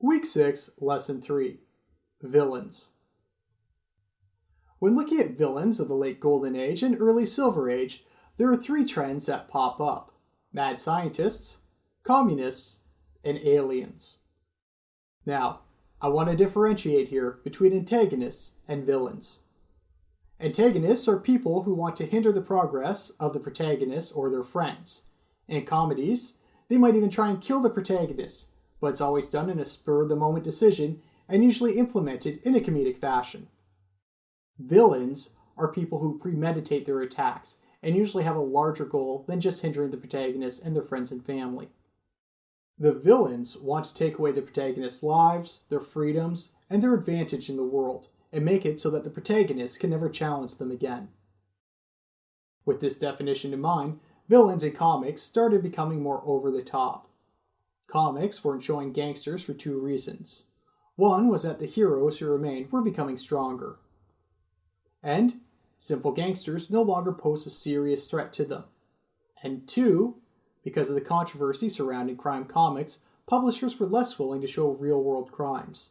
Week 6, Lesson 3, Villains. When looking at villains of the late Golden Age and early Silver Age, there are three trends that pop up: mad scientists, communists, and aliens. Now, I want to differentiate here between antagonists and villains. Antagonists are people who want to hinder the progress of the protagonist or their friends. In comedies, they might even try and kill the protagonist, but it's always done in a spur-of-the-moment decision and usually implemented in a comedic fashion. Villains are people who premeditate their attacks and usually have a larger goal than just hindering the protagonist and their friends and family. The villains want to take away the protagonist's lives, their freedoms, and their advantage in the world, and make it so that the protagonist can never challenge them again. With this definition in mind, villains in comics started becoming more over the top. Comics weren't showing gangsters for two reasons. One was that the heroes who remained were becoming stronger. And simple gangsters no longer pose a serious threat to them. And two, because of the controversy surrounding crime comics, publishers were less willing to show real-world crimes.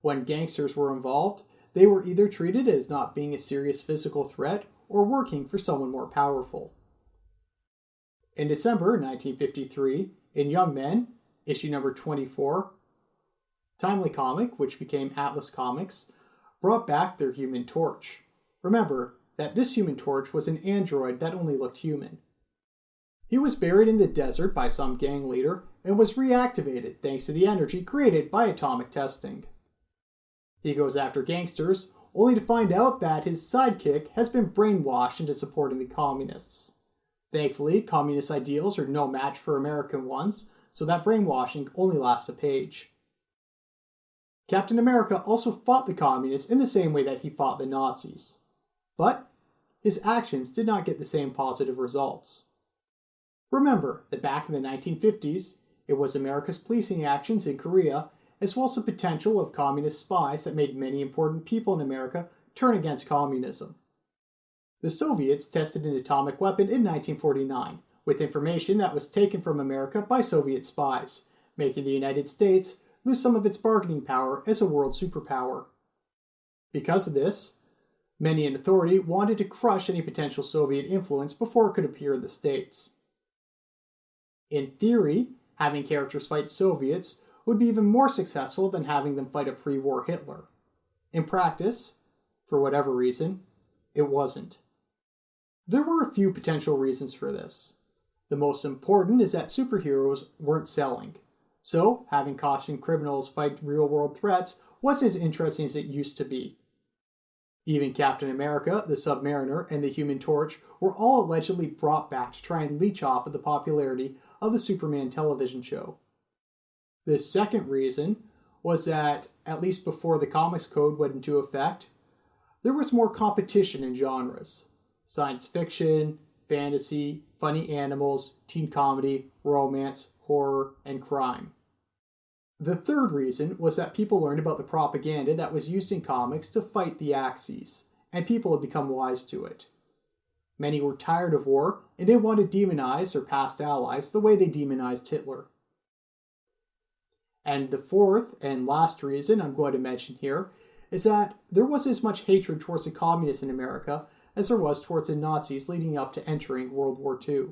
When gangsters were involved, they were either treated as not being a serious physical threat or working for someone more powerful. In December 1953, in Young Men, issue number 24, Timely Comic, which became Atlas Comics, brought back their Human Torch. Remember that this Human Torch was an android that only looked human. He was buried in the desert by some gang leader and was reactivated thanks to the energy created by atomic testing. He goes after gangsters, only to find out that his sidekick has been brainwashed into supporting the communists. Thankfully, communist ideals are no match for American ones, so that brainwashing only lasts a page. Captain America also fought the communists in the same way that he fought the Nazis. But his actions did not get the same positive results. Remember that back in the 1950s, it was America's policing actions in Korea, as well as the potential of communist spies that made many important people in America turn against communism. The Soviets tested an atomic weapon in 1949, with information that was taken from America by Soviet spies, making the United States lose some of its bargaining power as a world superpower. Because of this, many in authority wanted to crush any potential Soviet influence before it could appear in the States. In theory, having characters fight Soviets would be even more successful than having them fight a pre-war Hitler. In practice, for whatever reason, it wasn't. There were a few potential reasons for this. The most important is that superheroes weren't selling, so having cautioned criminals fight real-world threats wasn't as interesting as it used to be. Even Captain America, the Submariner, and the Human Torch were all allegedly brought back to try and leech off of the popularity of the Superman television show. The second reason was that, at least before the Comics Code went into effect, there was more competition in genres. Science fiction, fantasy, funny animals, teen comedy, romance, horror, and crime. The third reason was that people learned about the propaganda that was used in comics to fight the Axis, and people had become wise to it. Many were tired of war and didn't want to demonize their past allies the way they demonized Hitler. And the fourth and last reason I'm going to mention here is that there wasn't as much hatred towards the communists in America as there was towards the Nazis leading up to entering World War II.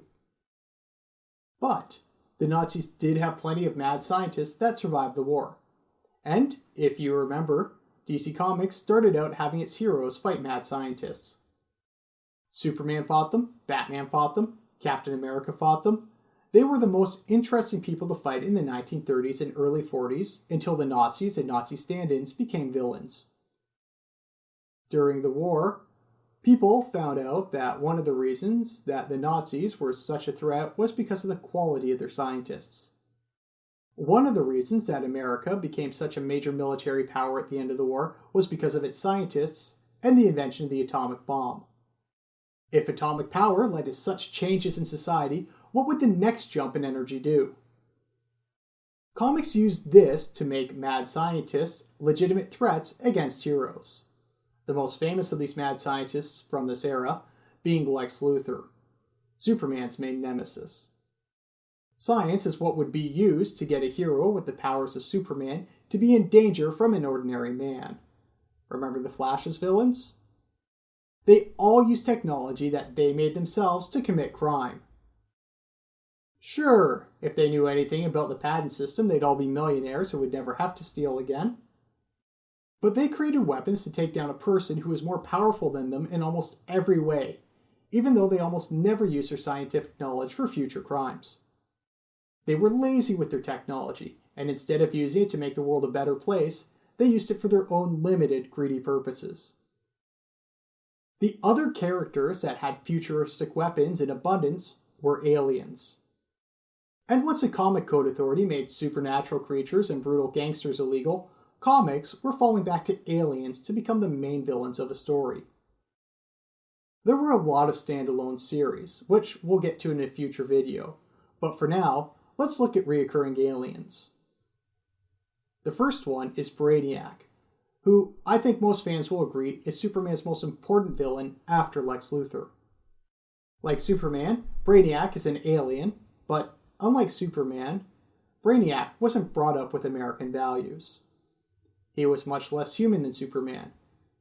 But the Nazis did have plenty of mad scientists that survived the war. And, if you remember, DC Comics started out having its heroes fight mad scientists. Superman fought them, Batman fought them, Captain America fought them. They were the most interesting people to fight in the 1930s and early 40s until the Nazis and Nazi stand-ins became villains. During the war, people found out that one of the reasons that the Nazis were such a threat was because of the quality of their scientists. One of the reasons that America became such a major military power at the end of the war was because of its scientists and the invention of the atomic bomb. If atomic power led to such changes in society, what would the next jump in energy do? Comics used this to make mad scientists legitimate threats against heroes. The most famous of these mad scientists from this era being Lex Luthor, Superman's main nemesis. Science is what would be used to get a hero with the powers of Superman to be in danger from an ordinary man. Remember the Flash's villains? They all use technology that they made themselves to commit crime. Sure, if they knew anything about the patent system, they'd all be millionaires who would never have to steal again. But they created weapons to take down a person who was more powerful than them in almost every way, even though they almost never used their scientific knowledge for future crimes. They were lazy with their technology, and instead of using it to make the world a better place, they used it for their own limited, greedy purposes. The other characters that had futuristic weapons in abundance were aliens. And once the Comic Code Authority made supernatural creatures and brutal gangsters illegal, comics were falling back to aliens to become the main villains of a story. There were a lot of standalone series, which we'll get to in a future video, but for now, let's look at reoccurring aliens. The first one is Brainiac, who I think most fans will agree is Superman's most important villain after Lex Luthor. Like Superman, Brainiac is an alien, but unlike Superman, Brainiac wasn't brought up with American values. He was much less human than Superman,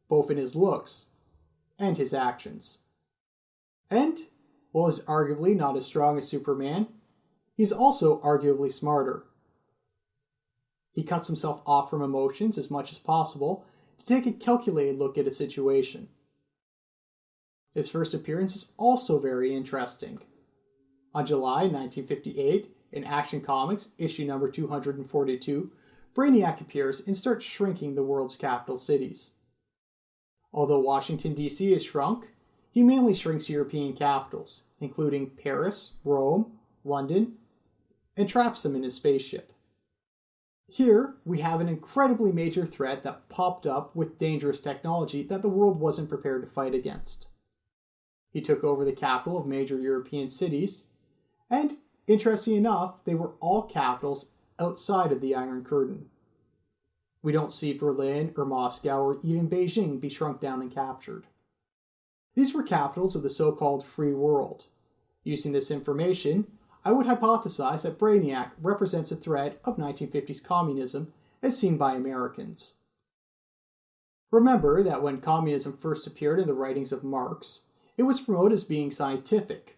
both in his looks and his actions. And, while he's arguably not as strong as Superman, he's also arguably smarter. He cuts himself off from emotions as much as possible to take a calculated look at a situation. His first appearance is also very interesting. On July 1958, in Action Comics, issue number 242, Brainiac appears and starts shrinking the world's capital cities. Although Washington, D.C. is shrunk, he mainly shrinks European capitals, including Paris, Rome, London, and traps them in his spaceship. Here, we have an incredibly major threat that popped up with dangerous technology that the world wasn't prepared to fight against. He took over the capital of major European cities, and, interestingly enough, they were all capitals outside of the Iron Curtain. We don't see Berlin or Moscow or even Beijing be shrunk down and captured. These were capitals of the so-called free world. Using this information, I would hypothesize that Brainiac represents a threat of 1950s communism as seen by Americans. Remember that when communism first appeared in the writings of Marx, it was promoted as being scientific,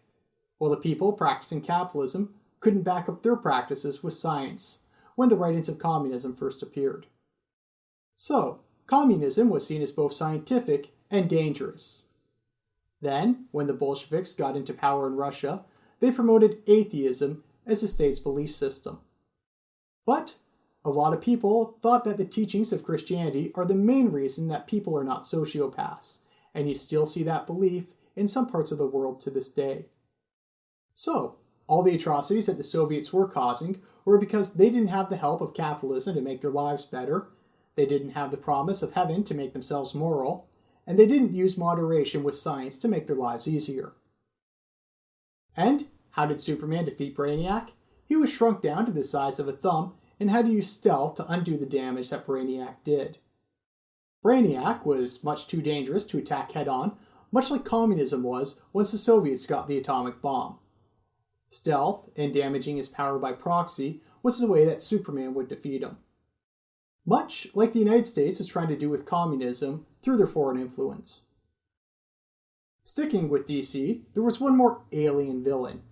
while the people practicing capitalism couldn't back up their practices with science when the writings of communism first appeared. So, communism was seen as both scientific and dangerous. Then, when the Bolsheviks got into power in Russia, they promoted atheism as the state's belief system. But a lot of people thought that the teachings of Christianity are the main reason that people are not sociopaths, and you still see that belief in some parts of the world to this day. So, all the atrocities that the Soviets were causing were because they didn't have the help of capitalism to make their lives better, they didn't have the promise of heaven to make themselves moral, and they didn't use moderation with science to make their lives easier. And how did Superman defeat Brainiac? He was shrunk down to the size of a thumb and had to use stealth to undo the damage that Brainiac did. Brainiac was much too dangerous to attack head-on, much like communism was once the Soviets got the atomic bomb. Stealth and damaging his power by proxy was the way that Superman would defeat him. Much like the United States was trying to do with communism through their foreign influence. Sticking with DC, there was one more alien villain,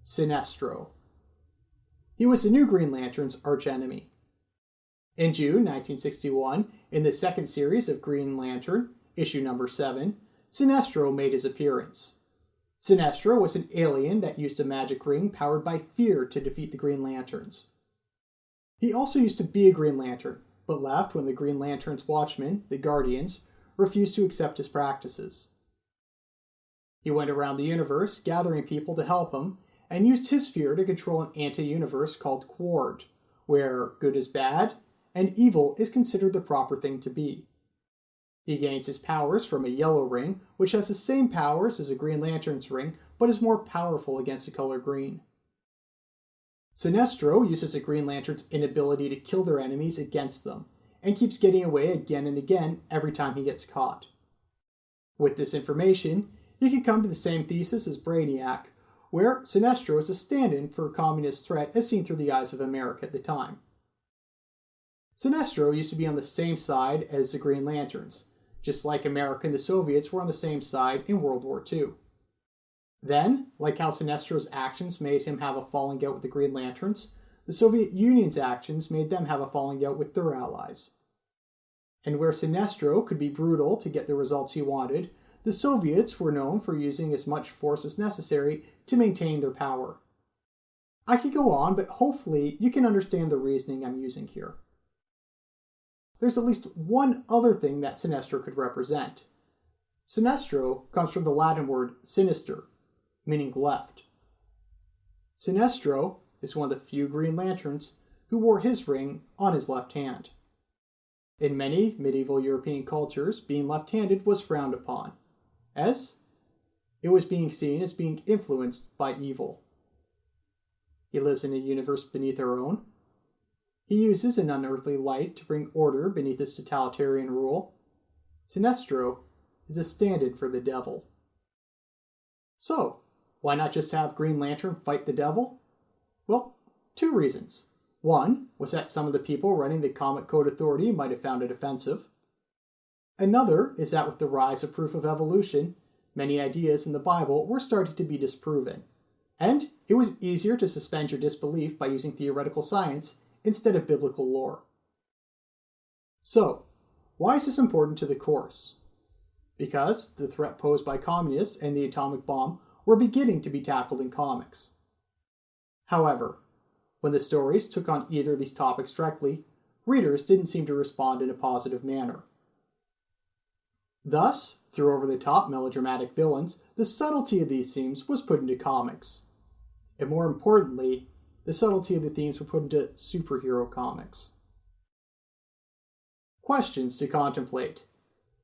Sinestro. He was the new Green Lantern's archenemy. In June 1961, in the second series of Green Lantern, issue number 7, Sinestro made his appearance. Sinestro was an alien that used a magic ring powered by fear to defeat the Green Lanterns. He also used to be a Green Lantern, but left when the Green Lantern's watchmen, the Guardians, refused to accept his practices. He went around the universe, gathering people to help him, and used his fear to control an anti-universe called Quard, where good is bad, and evil is considered the proper thing to be. He gains his powers from a yellow ring, which has the same powers as a Green Lantern's ring, but is more powerful against the color green. Sinestro uses a Green Lantern's inability to kill their enemies against them, and keeps getting away again and again every time he gets caught. With this information, he could come to the same thesis as Brainiac, where Sinestro is a stand-in for a communist threat as seen through the eyes of America at the time. Sinestro used to be on the same side as the Green Lanterns, just like America and the Soviets were on the same side in World War II. Then, like how Sinestro's actions made him have a falling out with the Green Lanterns, the Soviet Union's actions made them have a falling out with their allies. And where Sinestro could be brutal to get the results he wanted, the Soviets were known for using as much force as necessary to maintain their power. I could go on, but hopefully you can understand the reasoning I'm using here. There's at least one other thing that Sinestro could represent. Sinestro comes from the Latin word sinister, meaning left. Sinestro is one of the few Green Lanterns who wore his ring on his left hand. In many medieval European cultures, being left-handed was frowned upon, as it was being seen as being influenced by evil. He lives in a universe beneath our own. He uses an unearthly light to bring order beneath his totalitarian rule. Sinestro is a stand-in for the devil. So, why not just have Green Lantern fight the devil? Well, two reasons. One was that some of the people running the Comic Code Authority might have found it offensive. Another is that with the rise of proof of evolution, many ideas in the Bible were starting to be disproven, and it was easier to suspend your disbelief by using theoretical science instead of biblical lore. So, why is this important to the course? Because the threat posed by communists and the atomic bomb were beginning to be tackled in comics. However, when the stories took on either of these topics directly, readers didn't seem to respond in a positive manner. Thus, through over-the-top melodramatic villains, the subtlety of these themes was put into comics. And more importantly, the subtlety of the themes were put into superhero comics. Questions to contemplate.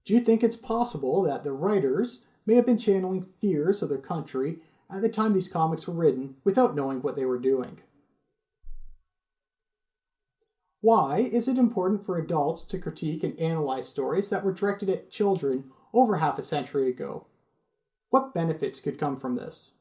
Do you think it's possible that the writers may have been channeling fears of their country at the time these comics were written without knowing what they were doing? Why is it important for adults to critique and analyze stories that were directed at children over half a century ago? What benefits could come from this?